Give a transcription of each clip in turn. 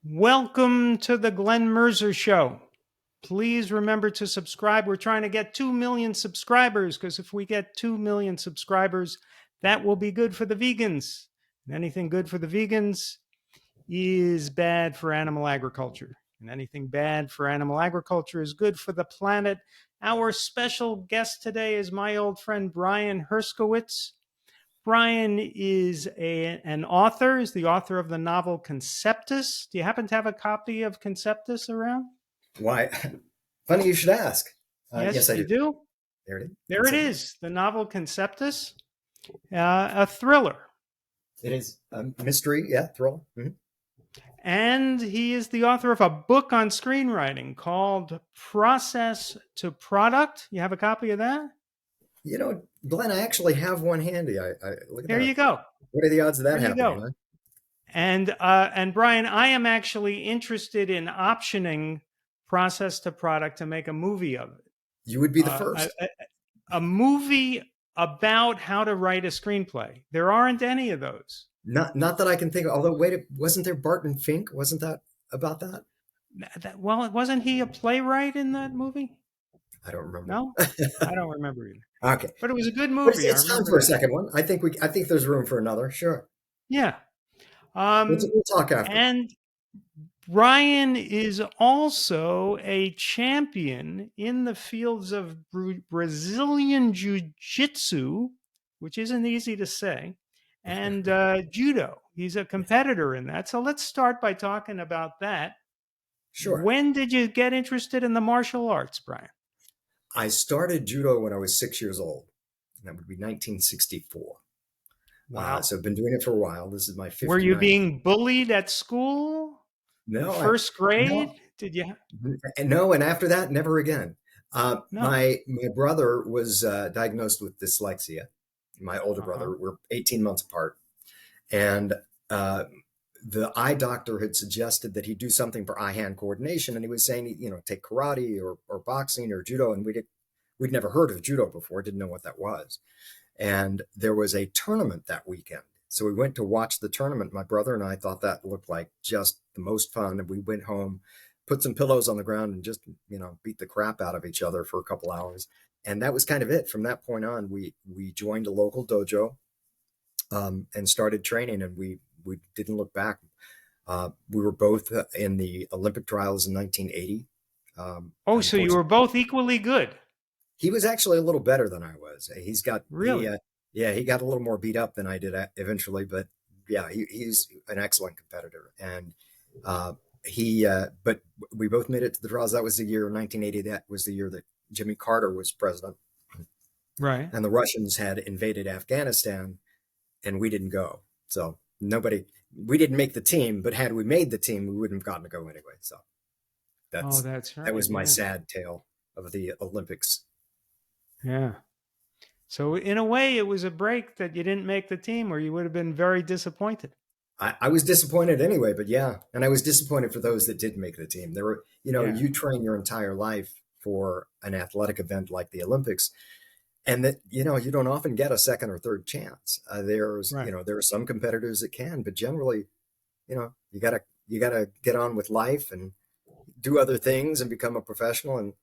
Welcome to the Glen Merzer Show. Please remember to subscribe. We're trying to get 2 million subscribers because if we get 2 million subscribers, that will be good for the vegans. And anything good for the vegans is bad for animal agriculture. And anything bad for animal agriculture is good for the planet. Our special guest today is my old friend Brian Herskowitz. Brian is an author, is the author of the novel Conceptus. Do you happen to have a copy of Conceptus around? Why? Funny you should ask. Yes, I you do. do? There it is. There it is, the novel Conceptus, a thriller. It is a mystery, thriller. Mm-hmm. And he is the author of a book on screenwriting called Process to Product. You have a copy of that? You know, Glenn, I actually have one handy. I look at There that. you go. What are the odds of that There you happening? go. Huh? And Brian, I am actually interested in optioning Process to Product to make a movie of it. You would be the first. A movie about how to write a screenplay. There aren't any of those. Not that I can think of. Although, wasn't there Barton Fink? Wasn't that about that? Well, wasn't he a playwright in that movie? I don't remember. No, I don't remember either. Okay, but it was a good movie. It's time for a second one. I think there's room for another. Sure. Yeah. We'll talk after. And Brian is also a champion in the fields of Brazilian Jiu-Jitsu, which isn't easy to say, and judo. He's a competitor in that. So let's start by talking about that. Sure. When did you get interested in the martial arts, Brian? I started judo when I was 6 years old. That would be 1964. Wow. So I've been doing it for a while. This is my 59th. Were you being bullied at school? No. First grade? No. Did you? No, and after that, never again. No. My brother was diagnosed with dyslexia. My older brother, we're 18 months apart. And the eye doctor had suggested that he do something for eye-hand coordination. And he was saying, take karate or boxing or judo. And we'd never heard of judo before, didn't know what that was. And there was a tournament that weekend. So we went to watch the tournament. My brother and I thought that looked like just the most fun. And we went home, put some pillows on the ground and just, beat the crap out of each other for a couple hours. And that was kind of it. From that point on, we joined a local dojo and started training, and we didn't look back. We were both in the Olympic trials in 1980. So you were both equally good. He was actually a little better than I was. He's got really, he got a little more beat up than I did eventually, but yeah, he's an excellent competitor. And but we both made it to the trials. That was the year 1980. That was the year that Jimmy Carter was president, right? And the Russians had invaded Afghanistan, and we didn't go. So we didn't make the team. But had we made the team, we wouldn't have gotten to go anyway. So that's right. That was my sad tale of the Olympics. Yeah. So in a way, it was a break that you didn't make the team, or you would have been very disappointed. I was disappointed anyway, but yeah. And I was disappointed for those that did make the team. There were, you train your entire life for an athletic event like the Olympics, and that, you don't often get a second or third chance. There are some competitors that can, but generally, you gotta get on with life and do other things and become a professional. And,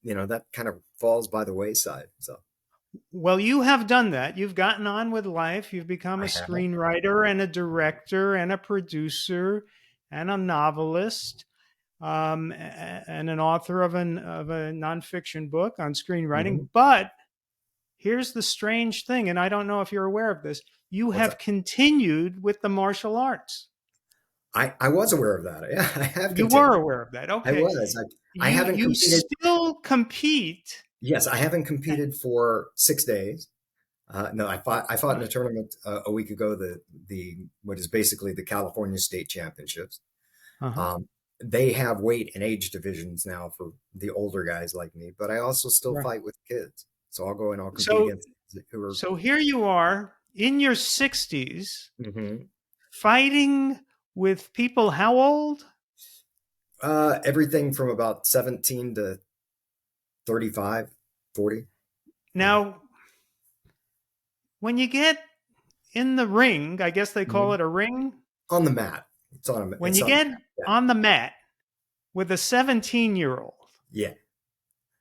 that kind of falls by the wayside. So. Well, you have done that. You've gotten on with life. You've become a screenwriter and a director and a producer and a novelist and an author of a nonfiction book on screenwriting. Mm-hmm. But here's the strange thing, and I don't know if you're aware of this. You have continued with the martial arts. I was aware of that. Yeah, I have. You were aware of that. Okay. I was. I haven't competed. You still compete. Yes, I haven't competed for 6 days. No, I fought in a tournament a week ago. What is basically the California State Championships. Uh-huh. They have weight and age divisions now for the older guys like me, but I also still fight with kids. So I'll go and I'll compete against who are. So here you are in your 60s, mm-hmm. fighting with people how old? Everything from about 17 to 35, 40. Now, when you get in the ring, I guess they call it a ring? On the mat. It's on a, When it's you on, get yeah. on the mat with a 17-year-old Yeah.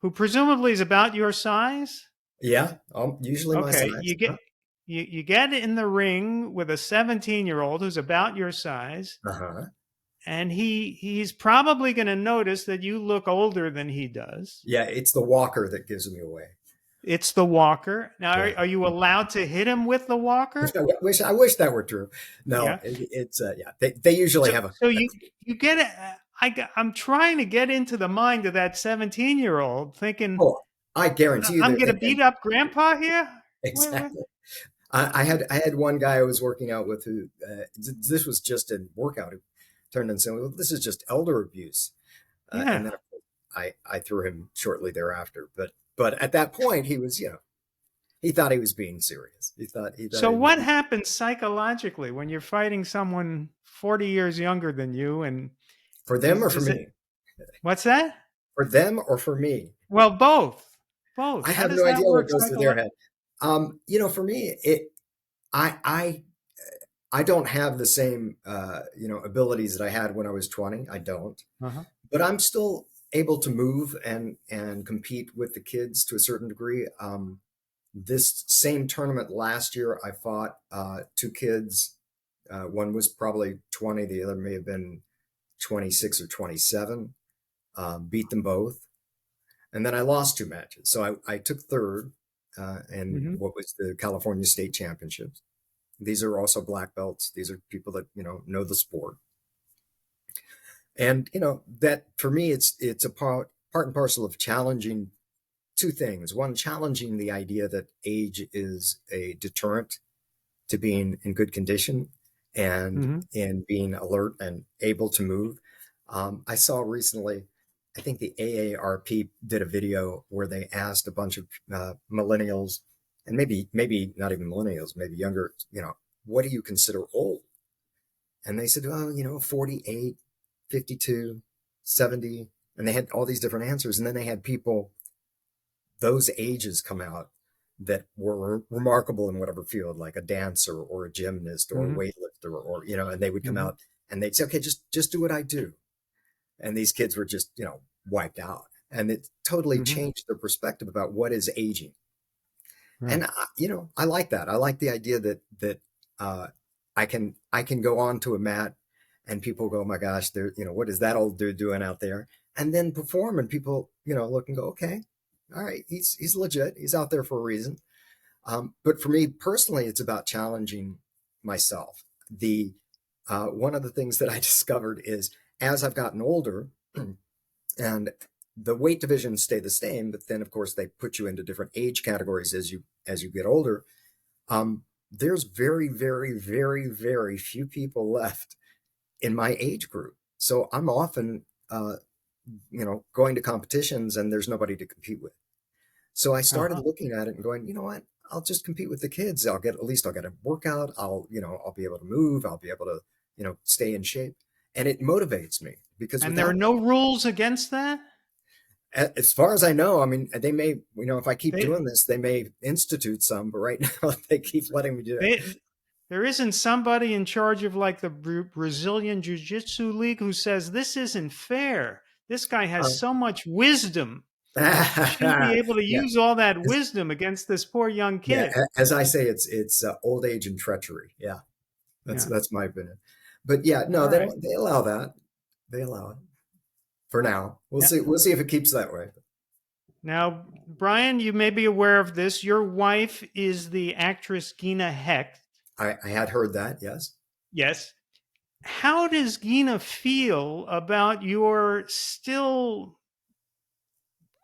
who presumably is about your size, Yeah. Usually my okay, size. you get in the ring with a 17-year-old who's about your size, Uh-huh. and he's probably going to notice that you look older than he does. Yeah. It's the walker that gives me away. It's the walker. Now, Yeah. are you allowed to hit him with the walker? I wish that were true. No, Yeah. it's yeah. They usually So have a. so you get it. I'm trying to get into the mind of that 17-year-old, thinking Oh, I guarantee you I'm they're going to thinking beat up Grandpa here. Wait. exactly. I had one guy I was working out with who this was just a workout who turned and said, "Well, this is just elder abuse," and Yeah. then I threw him shortly thereafter. But at that point he was he thought he was being serious. He thought So he was what happens psychologically when you're fighting someone 40 years younger than you? And for them does or for does it? me, What's that? for them or for me. Well, both. I Both. How have does no that idea what work goes through their psychologically? head. For me, I I I don't have the same abilities that I had when I was 20. I don't, Uh-huh. but I'm still able to move and compete with the kids to a certain degree. This same tournament last year, I fought two kids. One was probably 20, the other may have been 26 or 27. Beat them both, and then I lost two matches. So I took third in Hmm. what was the California State Championships. These are also black belts. These are people that know the sport, and that for me, it's a part and parcel of challenging two things. One, challenging the idea that age is a deterrent to being in good condition and Hmm. in being alert and able to move. I saw recently, I think the AARP did a video where they asked a bunch of millennials, and maybe not even millennials, maybe younger, what do you consider old? And they said, oh, 48, 52, 70. And they had all these different answers. And then they had people, those ages come out that were remarkable in whatever field, like a dancer or a gymnast or a Hmm. weightlifter, or and they would come Hmm. out and they'd say, okay, just do what I do. And these kids were just wiped out, and it totally Hmm. changed their perspective about what is aging. Right. And I like that. I like the idea that uh, I can go onto a mat and people go, oh my gosh, they're what is that old dude doing out there? And then perform, and people look and go, okay, all right, he's legit. He's out there for a reason. But for me personally, it's about challenging myself. The One of the things that I discovered is as I've gotten older, and the weight divisions stay the same, but then of course they put you into different age categories as you get older. There's very, very, very, very few people left in my age group. So I'm often, going to competitions and there's nobody to compete with. So I started Uh-huh. looking at it and going, you know what? I'll just compete with the kids. I'll get a workout. I'll be able to move. I'll be able to, stay in shape. And it motivates me because And there are without, no rules against that? as far as I know, I mean, they may, if I keep They doing this, they may institute some, but right now they keep letting me do it. they there isn't somebody in charge of like the Brazilian Jiu-Jitsu League who says this isn't fair. This guy has Um, so much wisdom. You shouldn't be yeah, able to use all that wisdom against this poor young yeah. kid. As I say, it's old age and treachery. Yeah, Yeah. that's my opinion. But yeah, no, All they right. don't. They allow that. They allow it for now. We'll Yeah. see. We'll see if it keeps that way. Now, Brian, you may be aware of this. Your wife is the actress Gina Hecht. I had heard that. Yes. Yes. How does Gina feel about your still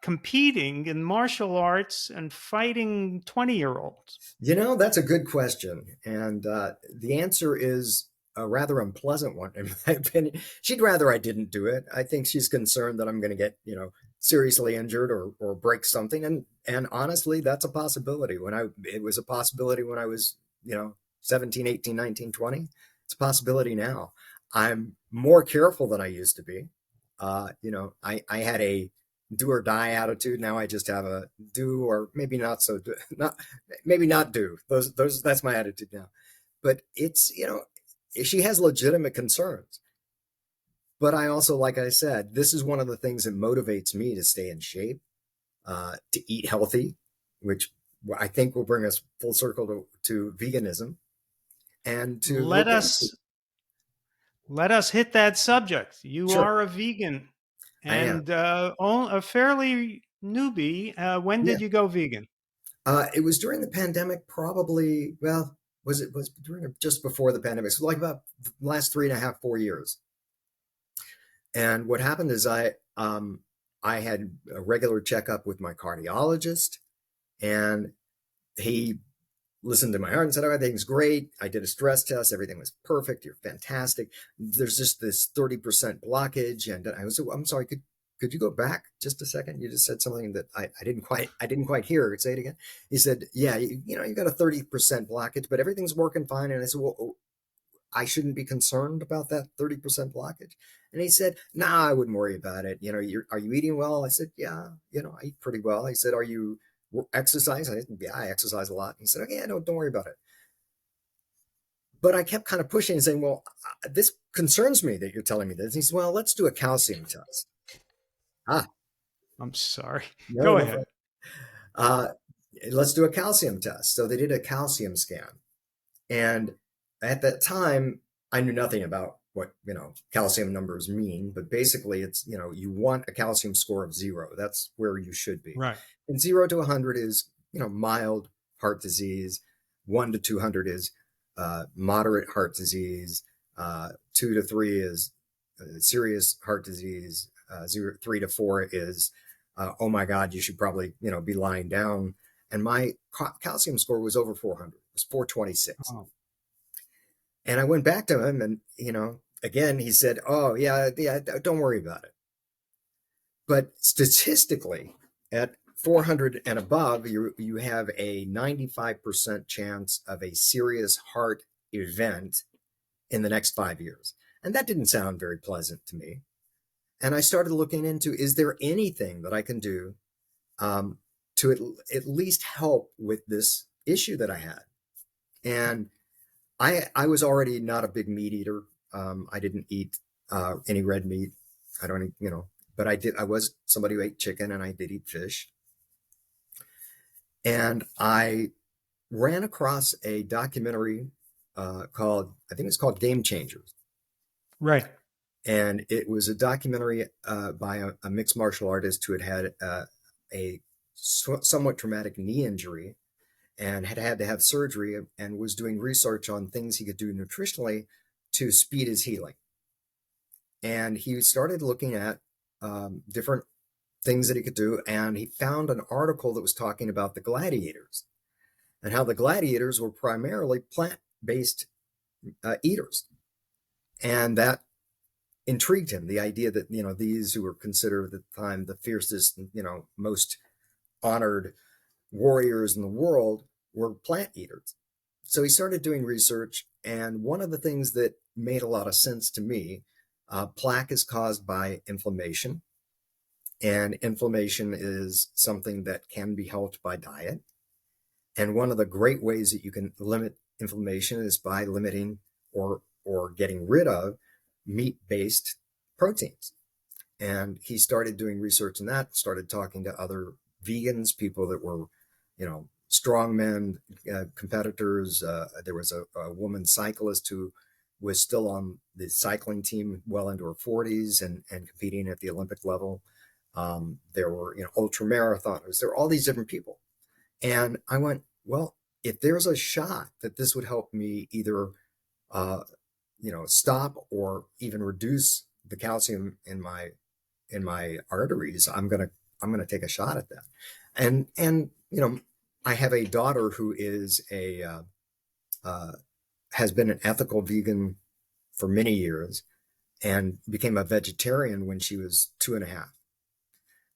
competing in martial arts and fighting 20-year-olds? That's a good question, and the answer is a rather unpleasant one, in my opinion. She'd rather I didn't do it. I think she's concerned that I'm going to get, seriously injured or break something, and honestly, that's a possibility. It was a possibility when I was, 17, 18, 19, 20. It's a possibility now. I'm more careful than I used to be. I had a do or die attitude. Now I just have a do or maybe not so not maybe not do. Those that's my attitude now. But it's she has legitimate concerns. But I also, like I said, this is one of the things that motivates me to stay in shape, to eat healthy, which I think will bring us full circle to veganism, and to Let look into. us let us hit that subject. You Sure, are a vegan I am. and a fairly newbie. When Yeah. did you go vegan? It was during the pandemic, probably. Well, was during or just before the pandemic? So like about the last 3.5, 4 years. And what happened is I had a regular checkup with my cardiologist, and he listened to my heart and said, "Oh, everything's great. I did a stress test. Everything was perfect. You're fantastic. There's just this 30% blockage." And I was, "I'm sorry, could you go back just a second? You just said something that I didn't quite hear. Say it again." He said, "Yeah, you got a 30% blockage, but everything's working fine." And I said, "Well, I shouldn't be concerned about that 30% blockage." And he said, "Nah, I wouldn't worry about it. Are you eating well?" I said, "Yeah, I eat pretty well." He said, "Are you exercise?" I said, "Yeah, I exercise a lot." He said, "Okay, yeah, don't worry about it." But I kept kind of pushing and saying, "Well, this concerns me that you're telling me this." And he said, "Well, let's do a calcium test." Ah, I'm sorry. no, Go no ahead. problem. Uh, let's do a calcium test. So they did a calcium scan. And at that time, I knew nothing about what, calcium numbers mean, but basically it's, you want a calcium score of 0. That's where you should be. Right. And 0 to 100 is, mild heart disease. 1 to 200 is moderate heart disease. 2 to 3 is serious heart disease. 3 to 4 is, oh my God, you should probably, be lying down. And my calcium score was over 400. It was 426. Oh, And I went back to him, and, again, he said, "Oh, yeah, yeah, don't worry about it." But statistically, at 400 and above, you have a 95% chance of a serious heart event in the next 5 years. And that didn't sound very pleasant to me. And I started looking into, is there anything that I can do to at least help with this issue that I had? And I was already not a big meat eater. I didn't eat any red meat. I don't, but I did. I was somebody who ate chicken, and I did eat fish. And I ran across a documentary called, I think it's called Game Changers. right. And it was a documentary by a mixed martial artist who had a somewhat traumatic knee injury and had to have surgery, and was doing research on things he could do nutritionally to speed his healing. And he started looking at different things that he could do, and he found an article that was talking about the gladiators and how the gladiators were primarily plant-based eaters. And that intrigued him, the idea that, these who were considered at the time the fiercest, most honored warriors in the world were plant eaters. So he started doing research, and one of the things that made a lot of sense to me, plaque is caused by inflammation, and inflammation is something that can be helped by diet. And one of the great ways that you can limit inflammation is by limiting or getting rid of meat-based proteins. And he started doing research in that, started talking to other vegans, people that were, strongmen, competitors. There was a woman cyclist who was still on the cycling team well into her 40s and competing at the Olympic level. There were, ultra marathoners. There were all these different people. And I went, well, if there's a shot that this would help me either, stop or even reduce the calcium in my arteries, I'm gonna take a shot at that. And I have a daughter who is has been an ethical vegan for many years, and became a vegetarian when she was 2.5.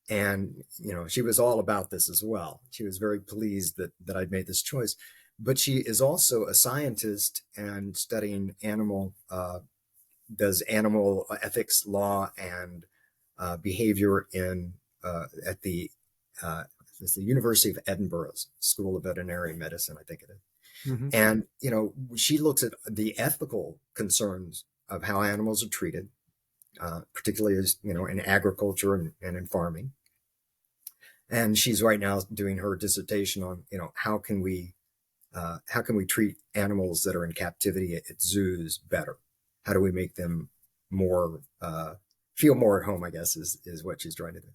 And she was all about this as well. She was very pleased that I'd made this choice. But she is also a scientist and studying does animal ethics, law, and behavior at the University of Edinburgh's School of Veterinary Medicine, I think it is. Hmm. And, she looks at the ethical concerns of how animals are treated, particularly as, in agriculture and in farming. And she's right now doing her dissertation on, how can we treat animals that are in captivity at zoos better? How do we make them more, feel more at home, I guess, is what she's trying to do.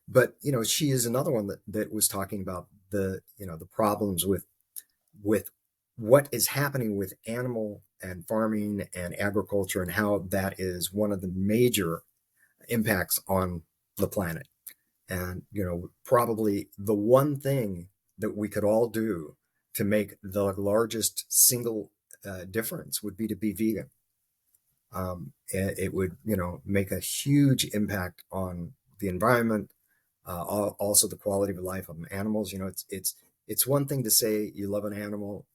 But, she is another one that was talking about the problems with what is happening with animal and farming and agriculture, and how that is one of the major impacts on the planet. And, probably the one thing that we could all do to make the largest single difference would be to be vegan. It would, make a huge impact on the environment, also the quality of life of animals. It's one thing to say you love an animal,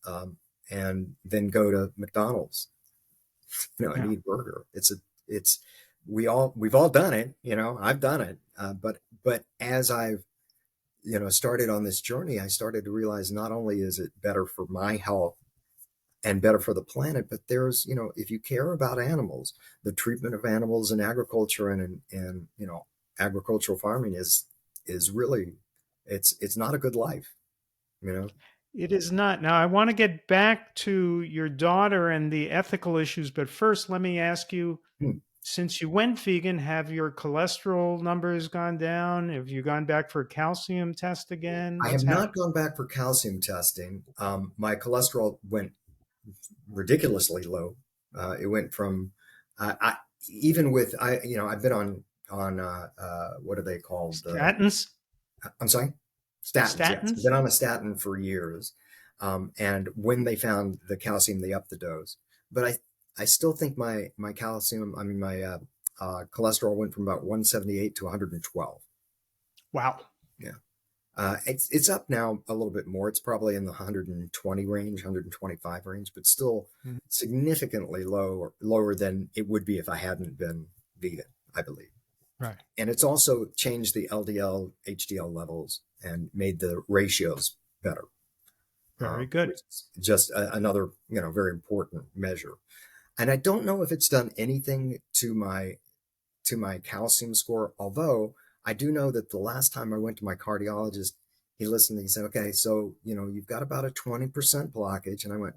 and then go to McDonald's, and Yeah. eat a burger. We've all done it. I've done it. But as I've, started on this journey, I started to realize not only is it better for my health and better for the planet, but there's, if you care about animals, the treatment of animals in agriculture and agricultural farming is really, it's not a good life, you know. It is not. Now, I want to get back to your daughter and the ethical issues, but first, let me ask you, Hmm. since you went vegan, have your cholesterol numbers gone down? Have you gone back for a calcium test again? I What's have not happened? gone back for calcium testing. My cholesterol went ridiculously low. It went from, I even with I've been on what are they called, Statins? I'm sorry, statins. Yes, I've Statins? been on a statin for years, and when they found the calcium, they upped the dose. But I still think my calcium, I mean my cholesterol went from about 178 to 112. Wow. Yeah. It's up now a little bit more. It's probably in the 120 range, 125 range, but still Mhm. significantly lower than it would be if I hadn't been vegan, I believe. Right. And it's also changed the LDL, HDL levels and made the ratios better, Very good. which is just another, very important measure. And I don't know if it's done anything to my calcium score. Although I do know that the last time I went to my cardiologist, he listened and he said, okay, so, you've got about a 20% blockage. And I went,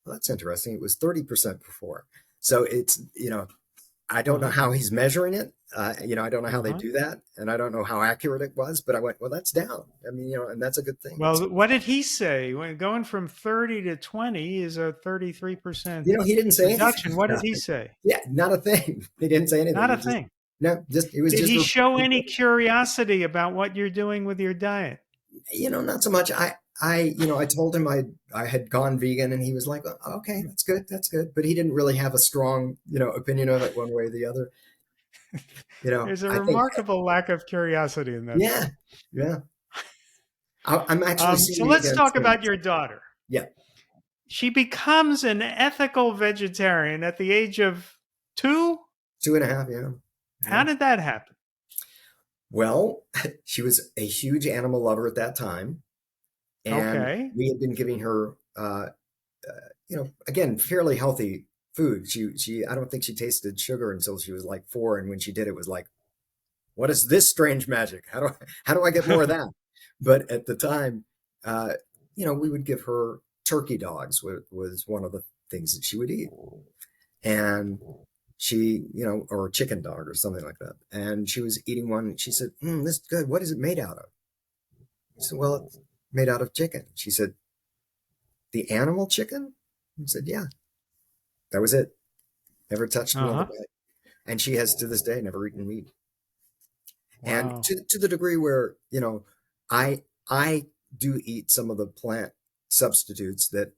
well, that's interesting. It was 30% before. So it's, I don't know Uh-huh. how he's measuring it. I don't know how they Uh-huh. do that. And I don't know how accurate it was, but I went, well, that's down. I mean, and that's a good thing. Well, So, what did he say? When going from 30 to 20 is a 33% he didn't say anything reduction. What did about he it. say? Yeah, not a thing. He didn't say anything. Not He a just, thing. no, just, it was Did just he a show any curiosity about what you're doing with your diet? not so much. I told him I had gone vegan, and he was like, "Oh, okay, that's good, that's good." But he didn't really have a strong, opinion of it one way or the other. There's a I think, remarkable lack of curiosity in that yeah, man. yeah. I'm actually So seeing let's against talk him. about your daughter. Yeah, She becomes an ethical vegetarian at the age of 2. 2.5. Yeah, How yeah. did that happen? Well, she was a huge animal lover at that time, and Okay. we had been giving her, again, fairly healthy food. I don't think she tasted sugar until she was like 4, and when she did, it was like, what is this strange magic? How do I get more of that? But at the time, uh, we would give her turkey dogs. Was one of the things that she would eat, and she, or a chicken dog or something like that. And she was eating one. She said, "This is good. What is it made out of?" I said, "Well, it's made out of chicken." She said, "The animal chicken?" I said, "Yeah." That was it. Never touched another Uh-huh. bite. And she has to this day never eaten meat. And Wow. to the degree where, I do eat some of the plant substitutes that,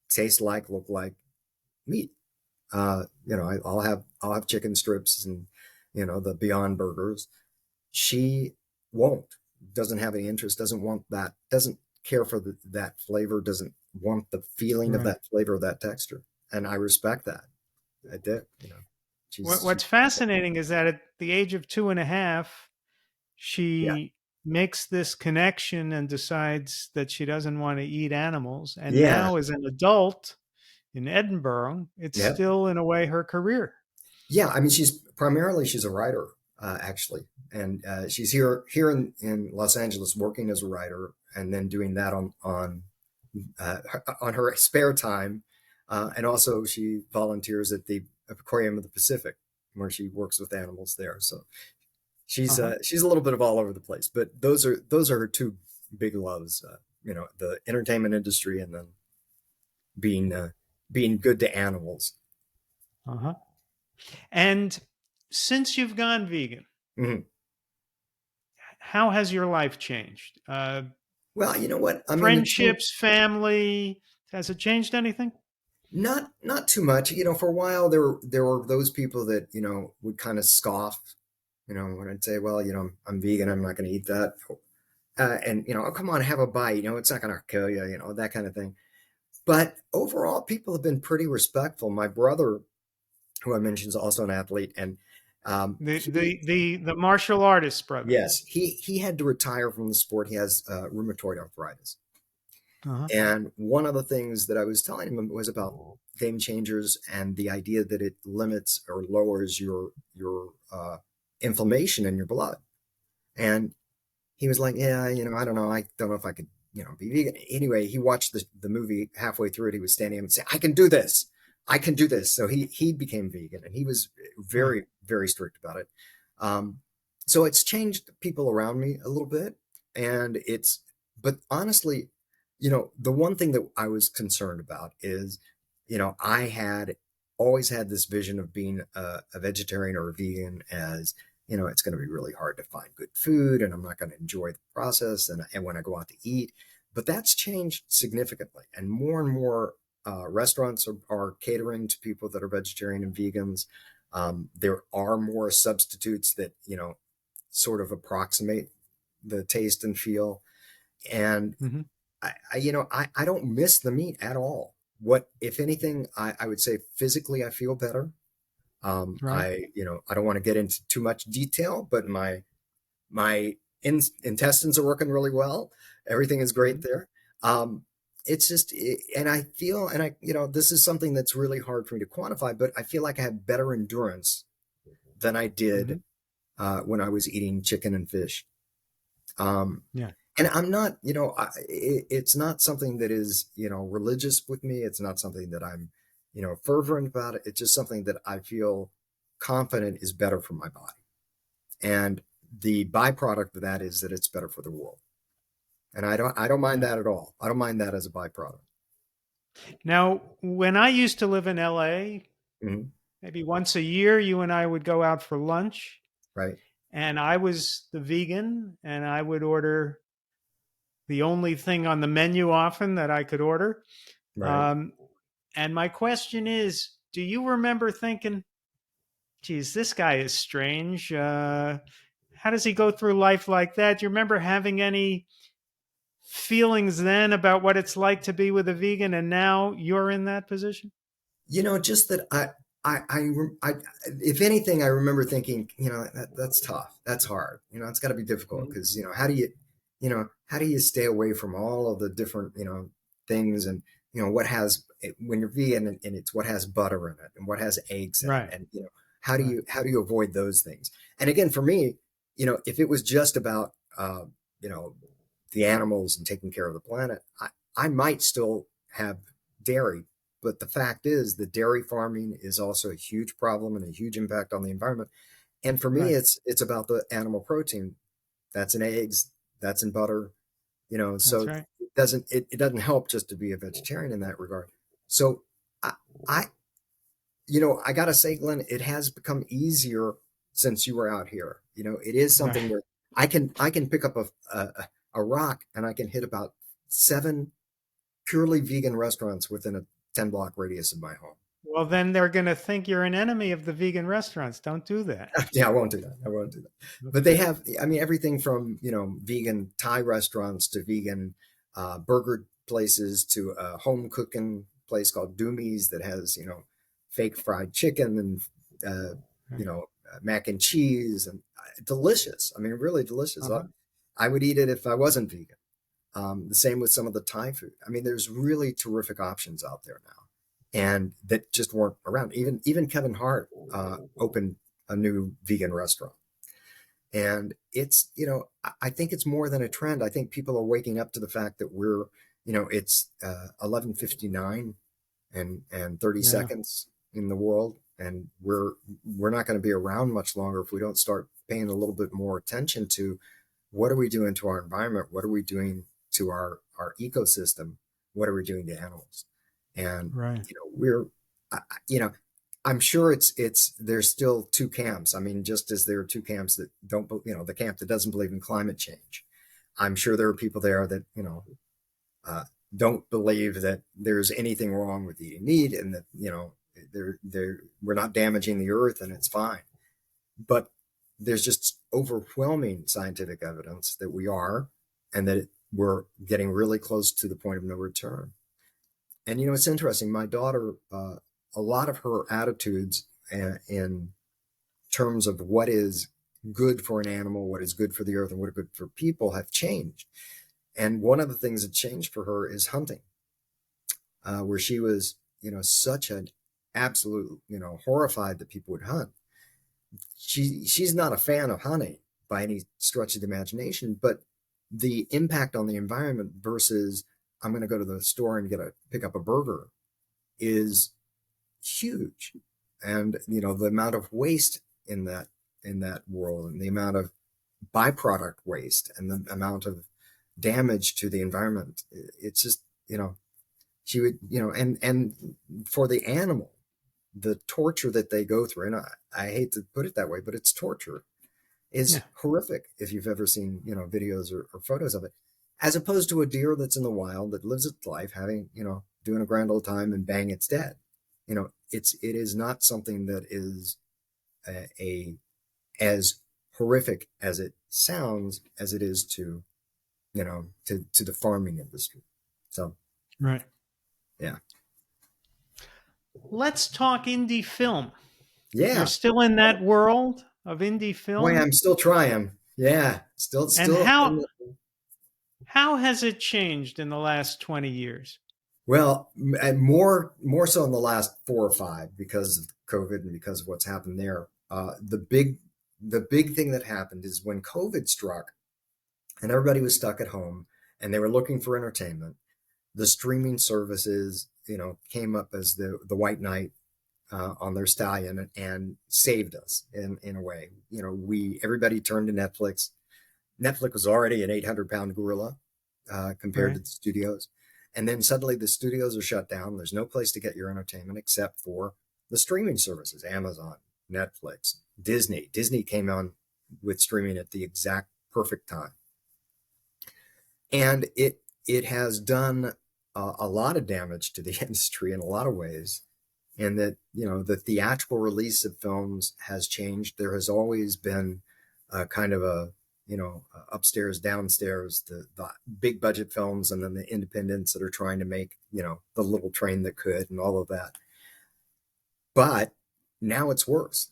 taste like, look like meat. I'll have chicken strips and, the Beyond Burgers. She won't, doesn't have any interest, doesn't want that, doesn't care for that flavor, doesn't want the feeling of Right. that flavor, of that texture. And I respect that. I do, What, she's, what's fascinating is that at the age of 2.5, yeah, she makes this connection and decides that she doesn't want to eat animals. And Yeah. now, as an adult in Edinburgh, it's Yeah. still, in a way, her career. Yeah. I mean, she's a writer, actually. And she's here in Los Angeles working as a writer and then doing that on her spare time. And also she volunteers at the Aquarium of the Pacific, where she works with animals there. So Uh-huh. she's a little bit of all over the place, but those are her two big loves. The entertainment industry, and then being being good to animals. Uh-huh. And since you've gone vegan, Mhm. how has your life changed? Well, you know what? I mean, Friendships, family, has it changed anything? not too much. For a while there were those people that would kind of scoff. When I'd say, well, I'm vegan, I'm not going to eat that, and oh, come on, have a bite. It's not going to kill you. That kind of thing. But overall, people have been pretty respectful. My brother, who I mentioned, is also an athlete, and The he, the the the martial artist brother. yes, he had to retire from the sport. He has rheumatoid arthritis, Uh-huh. and one of the things that I was telling him was about game changers and the idea that it limits or lowers your inflammation in your blood. And he was like, yeah, I don't know. I don't know if I could, be vegan. Anyway, he watched the movie. Halfway through it, he was standing up and saying, I can do this. I can do this. So he became vegan, and he was Yeah. very, very strict about it. Um, so it's changed people around me a little bit. But honestly, the one thing that I was concerned about is, I had always had this vision of being a vegetarian or a vegan as, it's going to be really hard to find good food, and I'm not going to enjoy the process, and when I go out to eat. But that's changed significantly, and more restaurants are catering to people that are vegetarian and vegans. There are more substitutes that sort of approximate the taste and feel. And Hmm. I don't miss the meat at all. What, if anything, I would say physically I feel better. Right. I don't want to get into too much detail, but my intestines are working really well. Everything is great Hmm. there. It's just, and I feel, and this is something that's really hard for me to quantify, but I feel like I have better endurance than I did Hmm. when I was eating chicken and fish. Um, Yeah. and I'm not, it's not something that is, religious with me. It's not something that I'm, fervent about it. It's just something that I feel confident is better for my body. And the byproduct of that is that it's better for the world. And I don't mind Yeah. that at all. I don't mind that as a byproduct. Now, when I used to live in LA, Mhm. maybe once a year, you and I would go out for lunch, Right. and I was the vegan, and I would order the only thing on the menu often that I could order. Right. Um, and my question is, do you remember thinking, geez, this guy is strange? How does he go through life like that? Do you remember having any feelings then about what it's like to be with a vegan, and now you're in that position? Just that I, if anything, I remember thinking, that's tough. That's hard. It's got to be difficult Mhm. because, how do you stay away from all of the different, things, and, when you're vegan, and it's what has butter in it and what has eggs in it. Right, And, right, how do you avoid those things? And again, for me, if it was just about, you know, the animals and taking care of the planet, I might still have dairy. But the fact is that dairy farming is also a huge problem and a huge impact on the environment. And for me, right. it's about the animal protein. That's in eggs, that's in butter, That's so right. it doesn't help just to be a vegetarian in that regard. So I, I I gotta say, Glenn, it has become easier since you were out here. It is something Right. where I can pick up a rock, and I can hit about 7 purely vegan restaurants within a 10-block radius of my home. Well, then they're going to think you're an enemy of the vegan restaurants. Don't do that. Yeah, I won't do that. I won't do that. But they Okay. have, I mean, everything from, vegan Thai restaurants to vegan burger places to a home cooking place called Doomie's that has, fake fried chicken and, Right. mac and cheese, and delicious. I mean, really delicious. Uh-huh. I would eat it if I wasn't vegan. The same with some of the Thai food. I mean, there's really terrific options out there now, and that just weren't around. Even Kevin Hart opened a new vegan restaurant, and it's I think it's more than a trend. I think people are waking up to the fact that we're it's 11:59 and 30 Yeah. seconds in the world, and we're not going to be around much longer if we don't start paying a little bit more attention to what are we doing to our environment, what are we doing to our ecosystem, what are we doing to animals. And Right. we're you know I'm sure it's there's still two camps. I mean, just as there are two camps that don't, the camp that doesn't believe in climate change, I'm sure there are people there that uh, don't believe that there's anything wrong with eating meat, and that we're not damaging the earth and it's fine. But there's just overwhelming scientific evidence that we are, and that we're getting really close to the point of no return. And it's interesting. My daughter, a lot of her attitudes in terms of what is good for an animal, what is good for the earth, and what is good for people have changed. And one of the things that changed for her is hunting, where she was, such an absolute, horrified that people would hunt. She's not a fan of hunting by any stretch of the imagination, but the impact on the environment versus I'm going to go to the store and pick up a burger is huge. And the amount of waste in that world, and the amount of byproduct waste, and the amount of damage to the environment, it's just she would and for the animal, the torture that they go through, and I hate to put it that way, but it's torture, is horrific if you've ever seen videos or photos of it, as opposed to a deer that's in the wild that lives its life having doing a grand old time, and bang, it's dead. It is not something that is a as horrific as it sounds as it is to to the farming industry. So Right. yeah. Let's talk indie film. You're Yeah. still in that world of indie Boy, film? I'm still trying. Yeah. Still And still how has it changed in the last 20 years? well, and more so in the last 4 or 5 because of COVID and because of what's happened there. The big thing that happened is when COVID struck and everybody was stuck at home and they were looking for entertainment, the streaming services, came up as the white knight on their stallion, and saved us in a way. Everybody turned to Netflix. Netflix was already an 800-pound gorilla compared Right. to the studios. And then suddenly the studios are shut down. There's no place to get your entertainment except for the streaming services, Amazon, Netflix, Disney. Disney came on with streaming at the exact perfect time. And it has done a lot of damage to the industry in a lot of ways. And that, the theatrical release of films has changed. There has always been kind of a, upstairs, downstairs, the big budget films, and then the independents that are trying to make, the little train that could, and all of that. But now it's worse.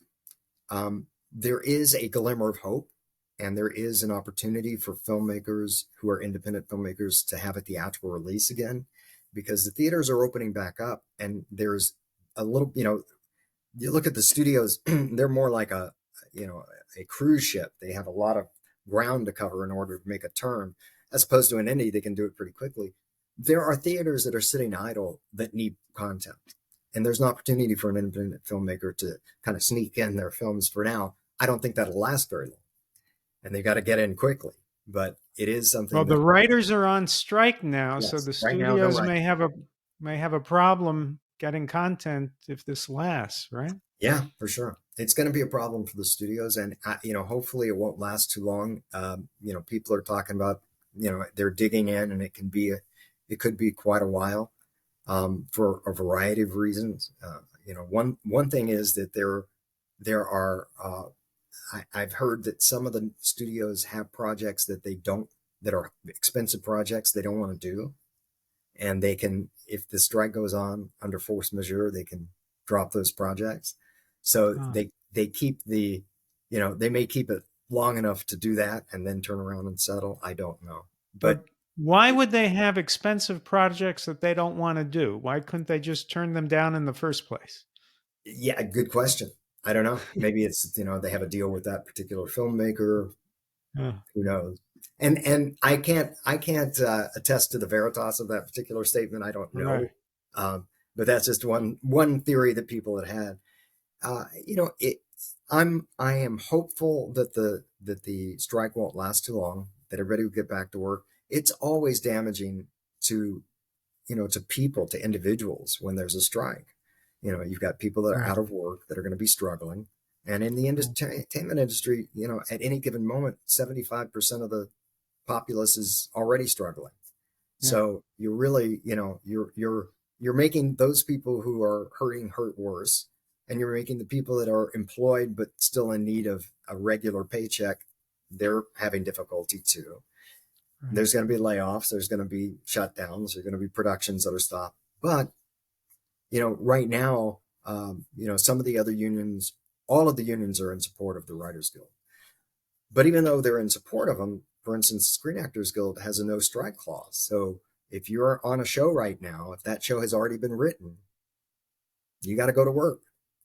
There is a glimmer of hope, and there is an opportunity for filmmakers who are independent filmmakers to have a theatrical release again, because the theaters are opening back up, and there's a little, you look at the studios, they're more like a cruise ship. They have a lot of ground to cover in order to make a turn, as opposed to an indie, they can do it pretty quickly. There are theaters that are sitting idle that need content. And there's an opportunity for an independent filmmaker to kind of sneak in their films for now. I don't think that'll last very long, and they've got to get in quickly. But it is Well, something the that, writers are on strike now, so yes, the right now they're studios right. may have a problem getting content if this lasts, right? Yeah, for sure. It's going to be a problem for the studios, and hopefully it won't last too long. People are talking about, they're digging in, and it could be quite a while, for a variety of reasons. One thing is that there are. I've heard that some of the studios have projects that are expensive projects they don't want to do, and they can, if the strike goes on under force majeure, they can drop those projects. So Huh. they keep they may keep it long enough to do that and then turn around and settle. I don't know. But But why would they have expensive projects that they don't want to do? Why couldn't they just turn them down in the first place? yeah, good question. I don't know. Maybe it's, they have a deal with that particular filmmaker. Yeah. Who knows? And I can't attest to the veritas of that particular statement. I don't know. Right. But that's just one theory that people had had. I am hopeful that the strike won't last too long, that everybody will get back to work. It's always damaging to, to people, to individuals when there's a strike. You've got people that are Right. out of work that are going to be struggling. And in the entertainment industry, at any given moment, 75% of the populace is already struggling. Yeah. So you're really, you're making those people who are hurt worse, and you're making the people that are employed but still in need of a regular paycheck, they're having difficulty too. Right. There's going to be layoffs, there's going to be shutdowns, there's going to be productions that are stopped. But right now, some of the other unions, all of the unions are in support of the Writers Guild. But even though they're in support of them, for instance, Screen Actors Guild has a no strike clause. So if you're on a show right now, if that show has already been written, you got to go to work,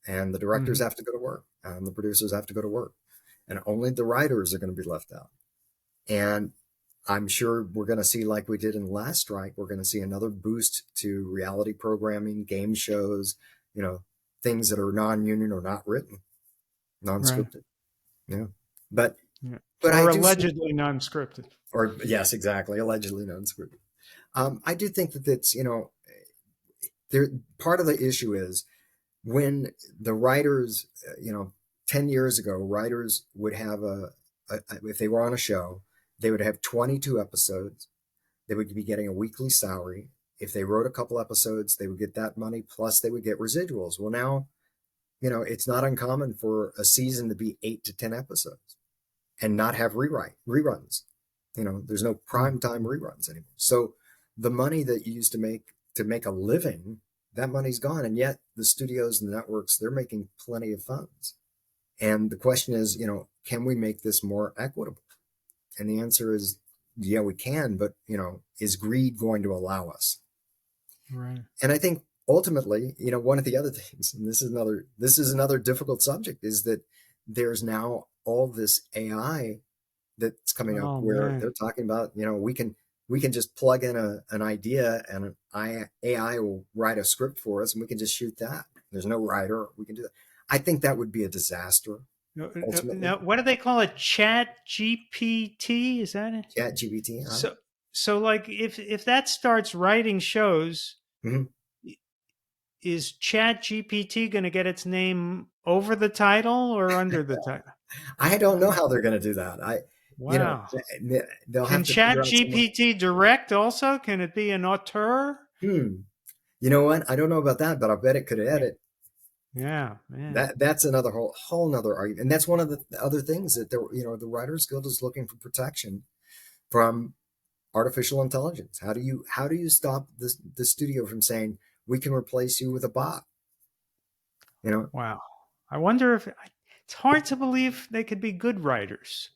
and the directors Mhm. have to go to work, and the producers have to go to work, and only the writers are going to be left out. And I'm sure we're going to see, like we did in the last strike, we're going to see another boost to reality programming, game shows, things that are non-union or not written, Right. non-scripted. Yeah. But Yeah. I Or do see, allegedly non-scripted. or yes, exactly, allegedly non-scripted. I do think that that's, there, part of the issue is when the writers, 10 years ago, writers would have if they were on a show, they would have 22 episodes. They would be getting a weekly salary. If they wrote a couple episodes, they would get that money, plus they would get residuals. Well, now, it's not uncommon for a season to be 8 to 10 episodes and not have reruns. There's no prime time Mhm. reruns anymore. So the money that you used to make a living, that money's gone. And yet the studios and the networks, they're making plenty of funds. And the question is, can we make this more equitable? And the answer is, yeah, we can, but is greed going to allow us? Right. And I think ultimately, one of the other things, and this is another difficult subject, is that there's now all this AI that's coming up Oh where man. they're talking about, we can just plug in an idea, and AI will write a script for us, and we can just shoot that. There's no writer. We can do that. I think that would be a disaster ultimately. Now, what do they call it? Chat GPT? Is that it? Chat GPT. Huh? So, so like if that starts writing shows, Mhm. is Chat GPT going to get its name over the title or under the title? I don't know Uh, how they're going to do that. wow. They'll Can have to Chat figure out some way. GPT direct also? Can it be an auteur? Hmm. You know what? I don't know about that, but I bet it could edit. Yeah, man. That's another whole nother argument, and that's one of the other things that the Writers Guild is looking for protection from artificial intelligence. How do you stop the studio from saying we can replace you with a bot? You know, Wow. I wonder if it's hard to believe they could be good writers,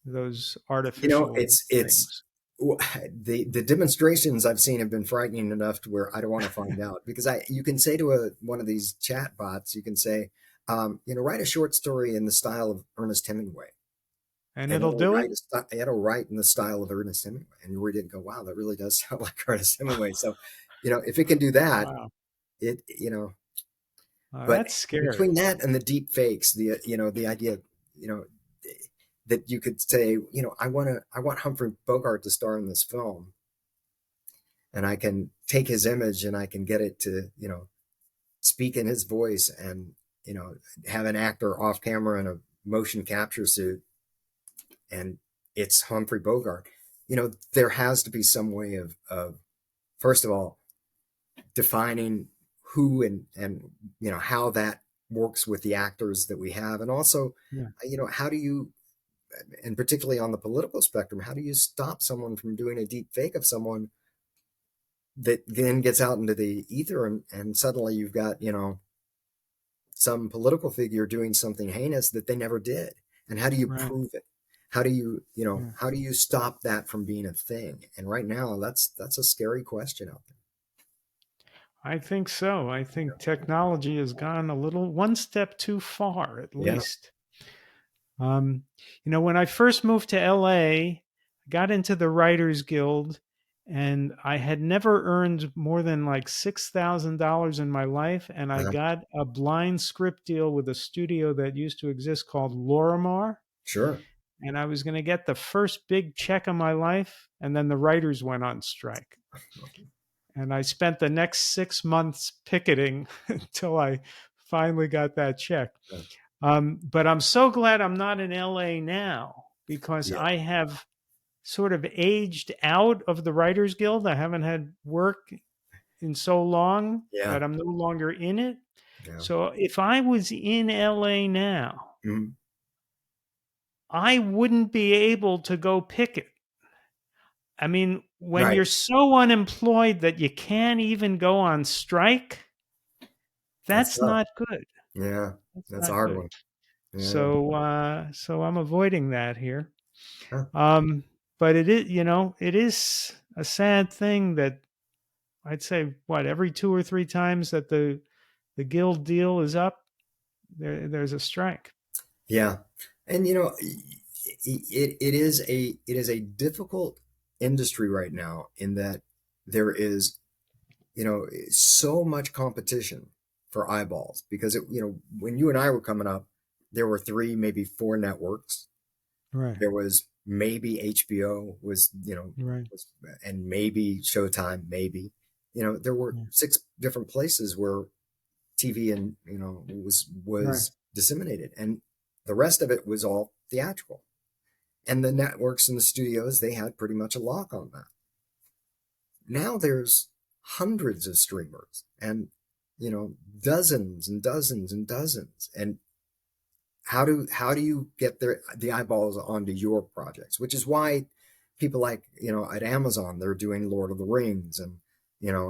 those artificial it's things. the demonstrations I've seen have been frightening enough to where I don't want to find out, because you can say to one of these chat bots, you can say, write a short story in the style of Ernest Hemingway, And and it'll do it? it'll write in the style of Ernest Hemingway, and you read it and go, wow, that really does sound like Ernest Hemingway. So, if it can do that, Wow. it you know, but That's scary. between that and the deep fakes, the idea, you know, that you could say, I want Humphrey Bogart to star in this film, and I can take his image and I can get it to, speak in his voice, and, have an actor off camera in a motion capture suit, and it's Humphrey Bogart. There has to be some way of first of all, defining who and how that works with the actors that we have. And also, Yeah. how do you, and particularly on the political spectrum, how do you stop someone from doing a deep fake of someone that then gets out into the ether, and suddenly you've got, some political figure doing something heinous that they never did? And how do you Right. prove it? How do you, Yeah. how do you stop that from being a thing? And right now, that's a scary question out I think so. I think technology has gone a little one step too far, at there. Yeah. least. Um, when I first moved to LA, I got into the Writers Guild, and I had never earned more than like $6,000 in my life. And I Uh-huh. got a blind script deal with a studio that used to exist called Lorimar. Sure. And I was going to get the first big check of my life. And then the writers went on strike. And I spent the next 6 months picketing until I finally got that check. Uh, But I'm so glad I'm not in LA now because Yeah. I have sort of aged out of the Writers Guild. I haven't had work in so long Yeah. that I'm no longer in it. Yeah. So if I was in LA now, Mhm. I wouldn't be able to go picket. I mean, when Right. you're so unemployed that you can't even go on strike, That's that's tough. not good. Yeah. That's That's a not hard good. one. Yeah. So I'm avoiding that here. Huh. Um, but it is a sad thing that I'd say every 2 or 3 times that the guild deal is up, there's a strike. Yeah. And it is a difficult industry right now in that there is, so much competition for eyeballs because when you and I were coming up, there were three, maybe four networks. Right, There was maybe HBO right, was, and maybe Showtime, maybe. There were yeah, six different places where TV and right, was disseminated, and the rest of it was all theatrical. And the networks and the studios, they had pretty much a lock on that. Now there's hundreds of streamers and dozens and dozens and dozens. And how do you get the eyeballs onto your projects? Which is why people like at Amazon they're doing Lord of the Rings, and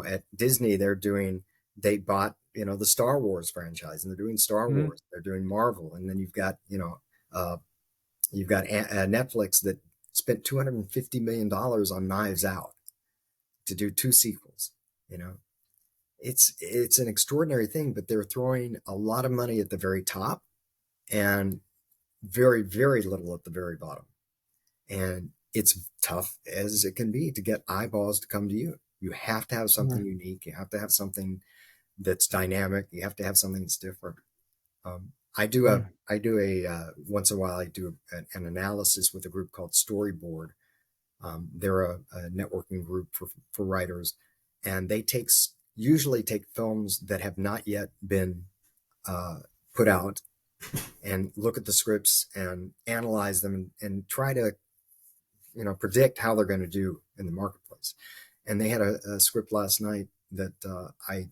at Disney they bought the Star Wars franchise, and they're doing Star mhm, Wars, they're doing Marvel, and then uh, you've got Netflix that spent $250 million on Knives Out to do two sequels. You know, it's an extraordinary thing, but they're throwing a lot of money at the very top and very, very little at the very bottom. And it's tough as it can be to get eyeballs to come to you. You have to have something right, unique. You have to have something that's dynamic. You have to have something that's different. yeah, I do a once in a while I do an analysis with a group called Storyboard. They're a networking group for writers, and they usually take films that have not yet been uh, put out and look at the scripts and analyze them and try to predict how they're going to do in the marketplace. And they had a script last night that I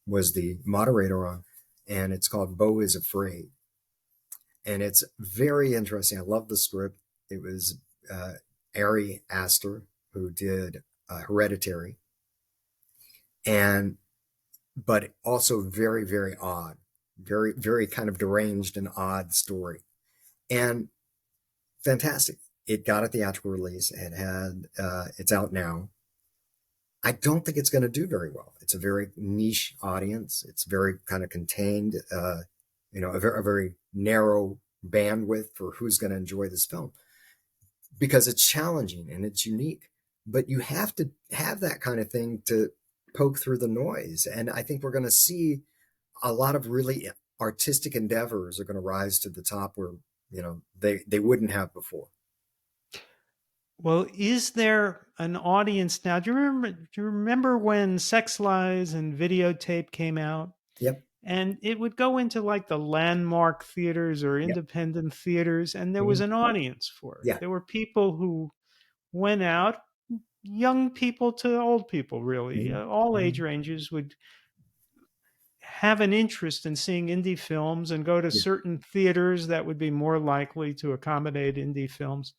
was the moderator on, and it's called Beau is Afraid. And it's very interesting. I love the script. It was Ari Aster who did Hereditary, and but also very, very odd, very, very kind of deranged and odd story, and fantastic. It got a theatrical release. It's out now. I don't think it's going to do very well. It's a very niche audience. It's very kind of contained, a very narrow bandwidth for who's going to enjoy this film because it's challenging and it's unique. But you have to have that kind of thing to poke through the noise. And I think we're going to see a lot of really artistic endeavors are going to rise to the top where, they wouldn't have before. Well, is there an audience now? Do you remember when Sex Lies and videotape came out? Yep. And it would go into like the landmark theaters or Yep. independent theaters, and there was Mhm. an audience for it. Yeah. There were people who went out, young people to old people, really, Mhm. all age Mhm. ranges would have an interest in seeing indie films and go to Yeah. certain theaters that would be more likely to accommodate indie films.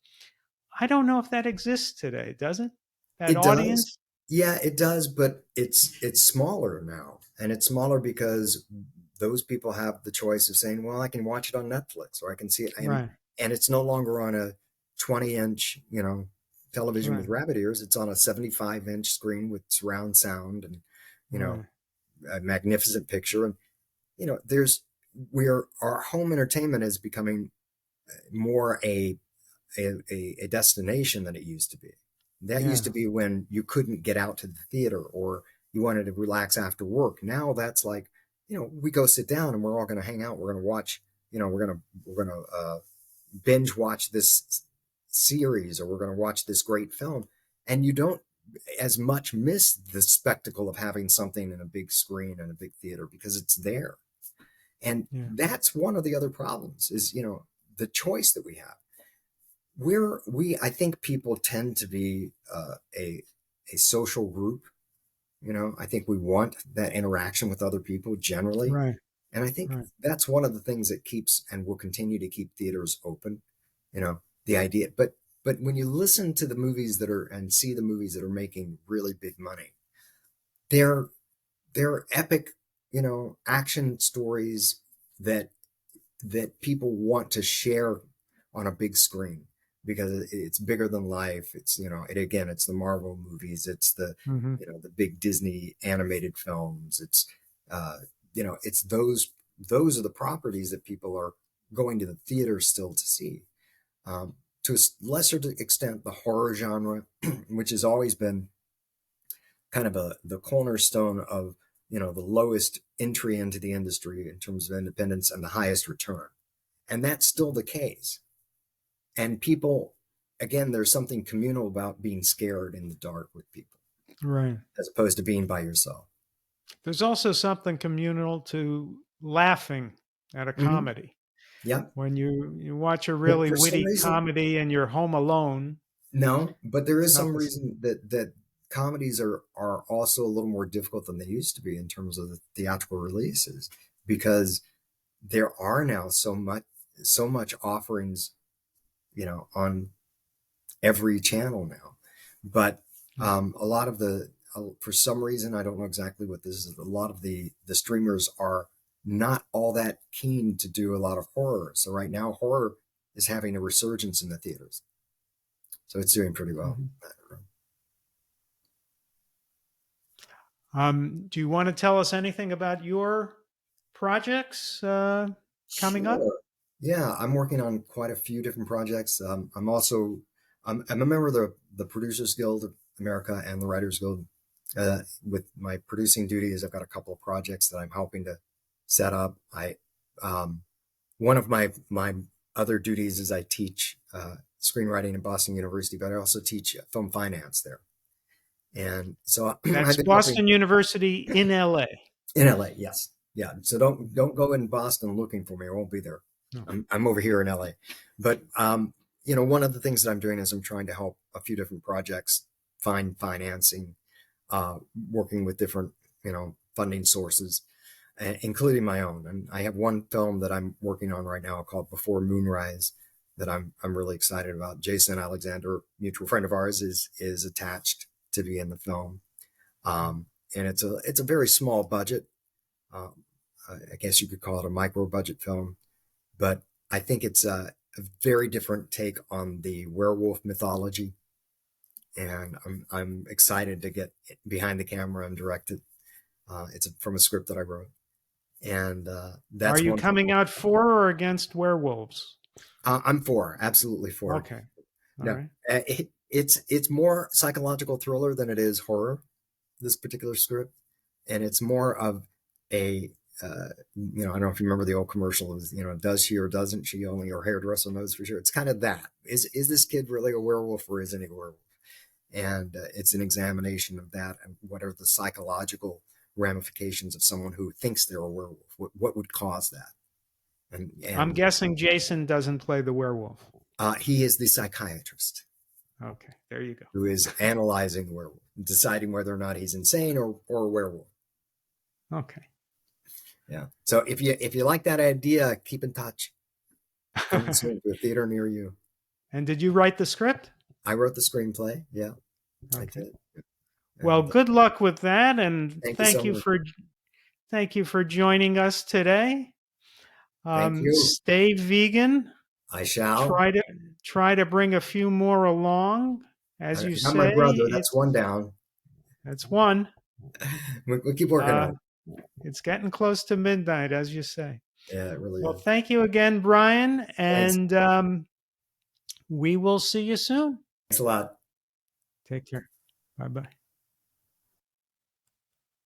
I don't know if that exists today, does it? That It does. audience? Yeah, it does, but it's smaller now. And it's smaller because those people have the choice of saying, well, I can watch it on Netflix or I can see it, and Right. it's no longer on a 20-inch, television with Right. rabbit ears. It's on a 75-inch screen with surround sound and, you know, Right. a magnificent picture. And, our home entertainment is becoming more a destination than it used to be. That Yeah. used to be when you couldn't get out to the theater or you wanted to relax after work. Now that's like, we go sit down and we're all going to hang out. We're going to watch, we're going to binge watch this series, or we're going to watch this great film. And you don't as much miss the spectacle of having something in a big screen and a big theater because it's there. And Yeah. that's one of the other problems is, the choice that we have. I think people tend to be a social group. I think we want that interaction with other people generally. Right. And I think Right. that's one of the things that keeps and will continue to keep theaters open, the idea. But when you listen to the movies and see the movies that are making really big money, they're epic, action stories that people want to share on a big screen because it's bigger than life. It's, it's the Marvel movies. It's the, Mm-hmm. the big Disney animated films. It's, it's those are the properties that people are going to the theater still to see. To a lesser extent, the horror genre, which has always been kind of the cornerstone of, the lowest entry into the industry in terms of independence and the highest return. And that's still the case. And people, again, there's something communal about being scared in the dark with people, Right. as opposed to being by yourself. There's also something communal to laughing at a Mm-hmm. comedy. Yeah. When you watch a But really for some witty reason, comedy and you're home alone, no, but there it's is not some the same. reason that comedies are also a little more difficult than they used to be in terms of the theatrical releases, because there are now so much offerings, on every channel now. But a lot of for some reason, I don't know exactly what this is. A lot of the streamers are not all that keen to do a lot of horror. So right now, horror is having a resurgence in the theaters. So it's doing pretty well. Mhm. Do you want to tell us anything about your projects coming up? Sure. Yeah, I'm working on quite a few different projects. I'm a member of the Producers Guild of America and the Writers Guild. With my producing duties, I've got a couple of projects that I'm helping to set up. One of my other duties is I teach screenwriting at Boston University, but I also teach film finance there. And so I've That's been helping Boston University in LA. in LA. Yes, yeah. So don't go in Boston looking for me. I won't be there. No. I'm over here in LA. But one of the things that I'm doing is I'm trying to help a few different projects find financing, working with different funding sources, including my own. And I have one film that I'm working on right now called Before Moonrise that I'm really excited about. Jason Alexander, mutual friend of ours, is attached to be in the film, and it's a very small budget. I guess you could call it a micro budget film, but I think it's a very different take on the werewolf mythology, and I'm excited to get behind the camera and direct it. It's from a script that I wrote, and Are that's you one. coming out for or against werewolves? I'm absolutely for. Okay. All No, right. it's more psychological thriller than it is horror. This particular script, and it's more of a I don't know if you remember the old commercial. Is does she or doesn't she? Only her hairdresser knows for sure. It's kind of that. Is this kid really a werewolf or isn't he a werewolf? And it's an examination of that and what are the psychological ramifications of someone who thinks they're a werewolf. What would cause that? I'm And guessing Jason doesn't play the werewolf. he is the psychiatrist Okay, there you go. who is analyzing the werewolf, deciding whether or not he's insane or a werewolf. Okay. Yeah. So if you like that idea, keep in touch. Coming soon to a theater near you. And did you write the script? I wrote the screenplay. Yeah, I Okay. did. Well, And good luck with that, and thank you so much. thank you for joining us today. Thank you. Stay vegan. I shall. Try to try to bring a few more along. As you Not my say, brother. That's one down. that's one. We keep working on it. It's getting close to midnight, as you say. Yeah, it really Well, is. thank you again, Brian, Thanks. and we will see you soon. Thanks a lot. Take care. Bye-bye.